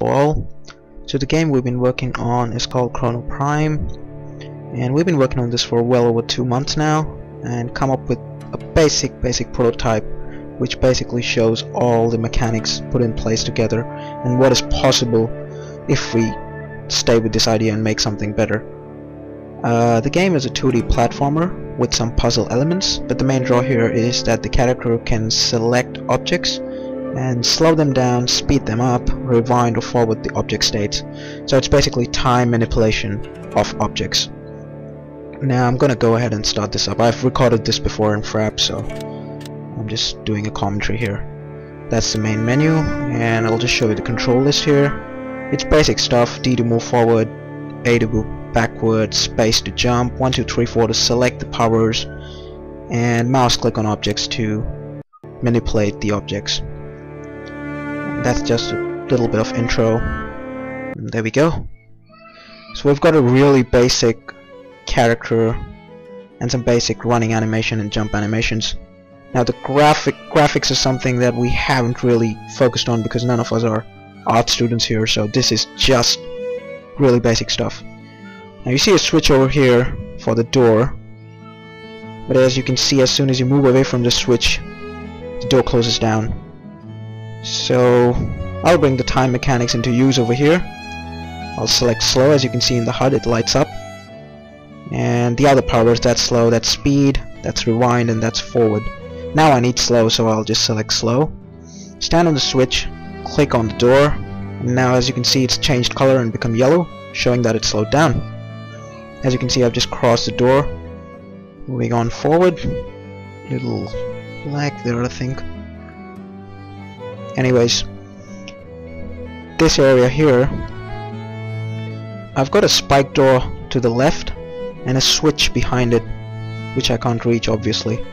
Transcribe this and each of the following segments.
ball. So the game we've been working on is called ChronoPrime, and we've been working on this for well over 2 months now, and come up with a basic prototype which basically shows all the mechanics put in place together and what is possible if we stay with this idea and make something better. The game is a 2D platformer with some puzzle elements, but the main draw here is that the character can select objects and slow them down, speed them up, rewind or forward the object states. So it's basically time manipulation of objects. Now I'm gonna go ahead and start this up. I've recorded this before in Frap, so I'm just doing a commentary here. That's the main menu, and I'll just show you the control list here. It's basic stuff: D to move forward, A to go backwards, space to jump, 1, 2, 3, 4 to select the powers, and mouse click on objects to manipulate the objects. That's just a little bit of intro. And there we go. So we've got a really basic character and some basic running animation and jump animations. Now the graphics is something that we haven't really focused on because none of us are art students here, so this is just really basic stuff. Now you see a switch over here for the door, but as you can see, as soon as you move away from the switch, the door closes down. So I'll bring the time mechanics into use over here. I'll select slow. As you can see in the HUD, it lights up. And the other powers, that's slow, that's speed, that's rewind, and that's forward. Now I need slow, so I'll just select slow. Stand on the switch, click on the door, and now as you can see it's changed color and become yellow, showing that it's slowed down. As you can see, I've just crossed the door. Moving on forward. Little lag there, I think. Anyways, this area here, I've got a spike door to the left and a switch behind it, which I can't reach obviously,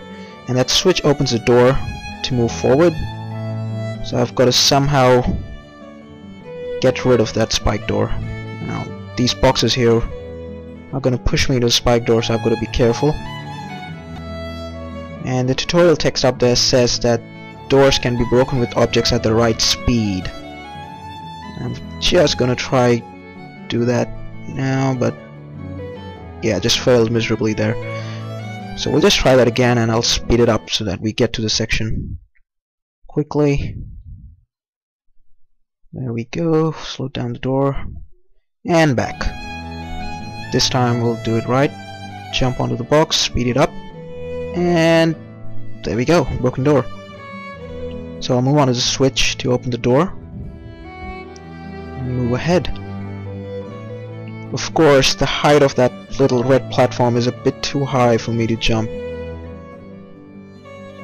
and that switch opens the door to move forward. So I've got to somehow get rid of that spike door. Now these boxes here are going to push me to the spike door, so I've got to be careful. And the tutorial text up there says that doors can be broken with objects at the right speed. I'm just gonna try do that now, but yeah, just failed miserably there. So we'll just try that again, and I'll speed it up so that we get to the section quickly. There we go. Slow down the door and back. This time we'll do it right. Jump onto the box, speed it up, and there we go. Broken door. So I'll move on to the switch to open the door and move ahead. Of course, the height of that little red platform is a bit too high for me to jump,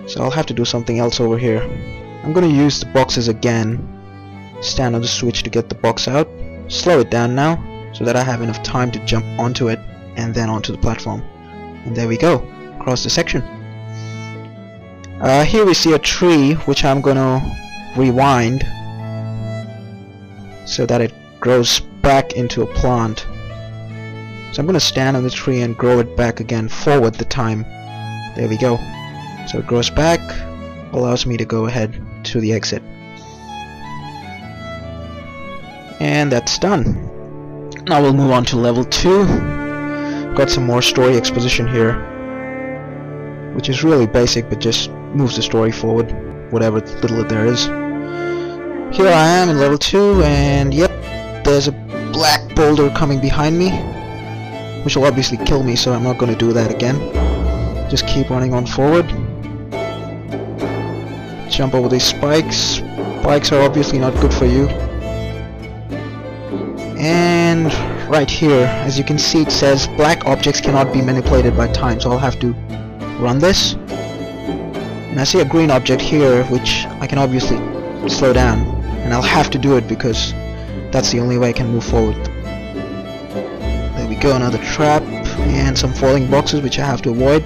so I'll have to do something else over here. I'm gonna use the boxes again. Stand on the switch to get the box out. Slow it down now so that I have enough time to jump onto it and then onto the platform. And there we go, across the section. Here we see a tree which I'm gonna rewind so that it grows back into a plant. So I'm gonna stand on the tree and grow it back again, forward the time. There we go. So it grows back, allows me to go ahead to the exit. And that's done. Now we'll move on to level 2. Got some more story exposition here, which is really basic but just moves the story forward, whatever little there is. Here I am in level 2, and yep, there's a black boulder coming behind me, which will obviously kill me, so I'm not going to do that again. Just keep running on forward. Jump over these spikes. Spikes are obviously not good for you. And right here, as you can see, it says black objects cannot be manipulated by time, so I'll have to run this. And I see a green object here which I can obviously slow down, and I'll have to do it because that's the only way I can move forward. There we go, another trap and some falling boxes which I have to avoid.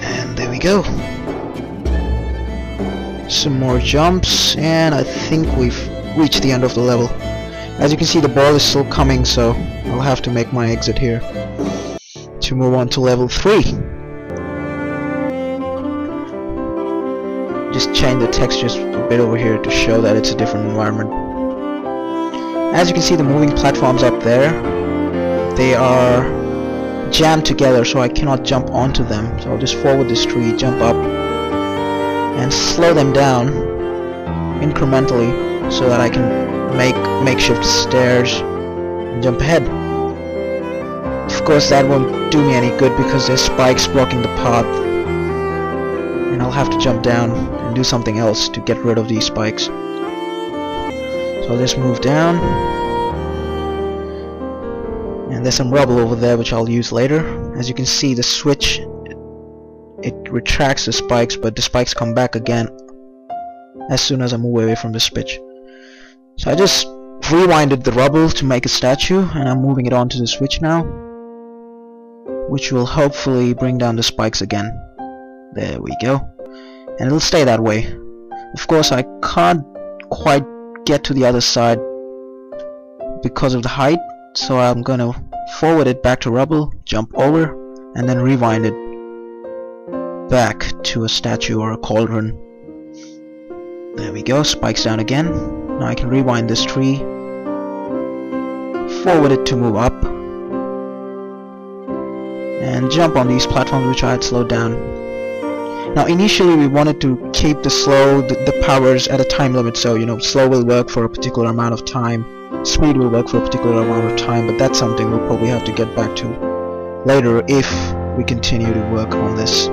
And there we go. Some more jumps, and I think we've reached the end of the level. As you can see, the ball is still coming, so I'll have to make my exit here to move on to level 3. just change the textures a bit over here to show that it's a different environment. As you can see, the moving platforms up there, they are jammed together, so I cannot jump onto them. So I'll just forward this tree, jump up, and slow them down incrementally so that I can make makeshift stairs and jump ahead. Of course, that won't do me any good because there's spikes blocking the path, and I'll have to jump down and do something else to get rid of these spikes. So I'll just move down, and there's some rubble over there which I'll use later. As you can see, the switch, it retracts the spikes, but the spikes come back again as soon as I move away from the switch. So I just rewinded the rubble to make a statue, and I'm moving it onto the switch now, which will hopefully bring down the spikes again. There we go. And it'll stay that way. Of course, I can't quite get to the other side because of the height, so I'm gonna forward it back to rubble, jump over, and then rewind it back to a statue or a cauldron. There we go, spikes down again. Now I can rewind this tree, forward it to move up, and jump on these platforms which I had slowed down. Now initially we wanted to keep the powers at a time limit, so you know, slow will work for a particular amount of time, speed will work for a particular amount of time, but that's something we'll probably have to get back to later if we continue to work on this.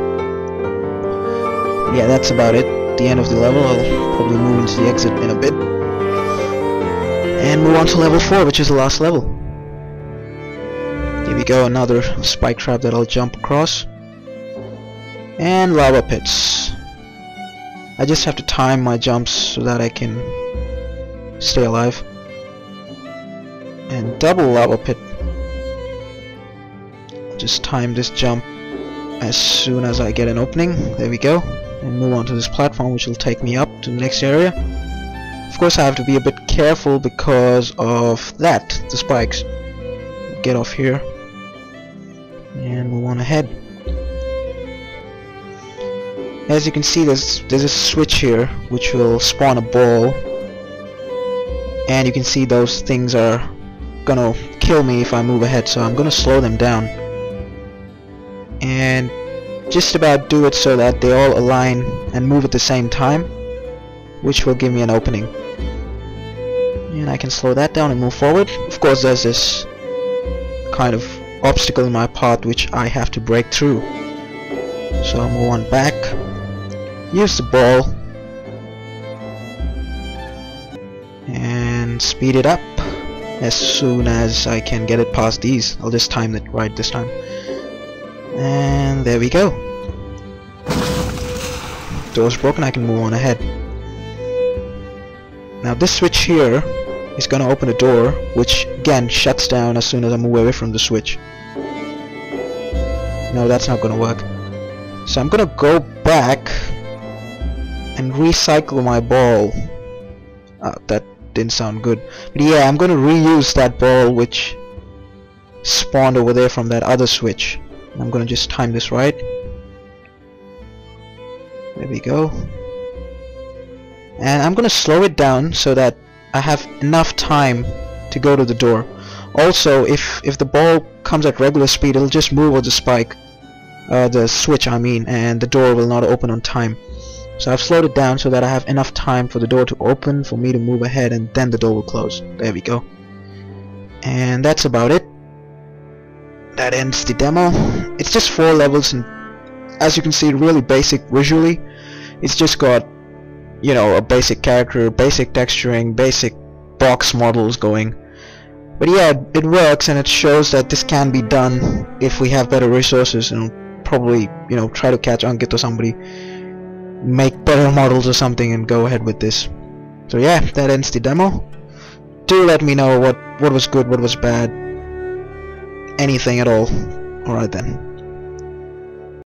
Yeah, that's about it. The end of the level. I'll probably move into the exit in a bit and move on to level 4, which is the last level. Here we go, another spike trap that I'll jump across, and lava pits. I just have to time my jumps so that I can stay alive. And double lava pit. Just time this jump as soon as I get an opening. There we go. And move on to this platform, which will take me up to the next area. Of course I have to be a bit careful because of that, the spikes. Get off here and move on ahead. As you can see, there's a switch here which will spawn a ball, and you can see those things are gonna kill me if I move ahead, so I'm gonna slow them down and just about do it so that they all align and move at the same time, which will give me an opening. And I can slow that down and move forward. Of course there's this kind of obstacle in my path which I have to break through, so I'll move on back, use the ball and speed it up as soon as I can get it past these. I'll just time it right this time. And there we go. Door's broken, I can move on ahead. Now this switch here is gonna open a door, which again shuts down as soon as I move away from the switch. No, that's not gonna work. So I'm gonna go back and recycle my ball. That didn't sound good. But yeah, I'm gonna reuse that ball which spawned over there from that other switch. I'm gonna just time this right. There we go. And I'm gonna slow it down so that I have enough time to go to the door. Also, if the ball comes at regular speed, it'll just move over the spike, the switch I mean, and the door will not open on time. So I've slowed it down so that I have enough time for the door to open, for me to move ahead, and then the door will close. There we go. And that's about it. That ends the demo. It's just 4 levels, and as you can see, really basic visually. It's just got, you know, a basic character, basic texturing, basic box models going. But yeah, it works, and it shows that this can be done if we have better resources, and probably, you know, try to catch Ankit or somebody, make better models or something, and go ahead with this. So yeah, that ends the demo. Do let me know what was good, what was bad, anything at all. Alright then.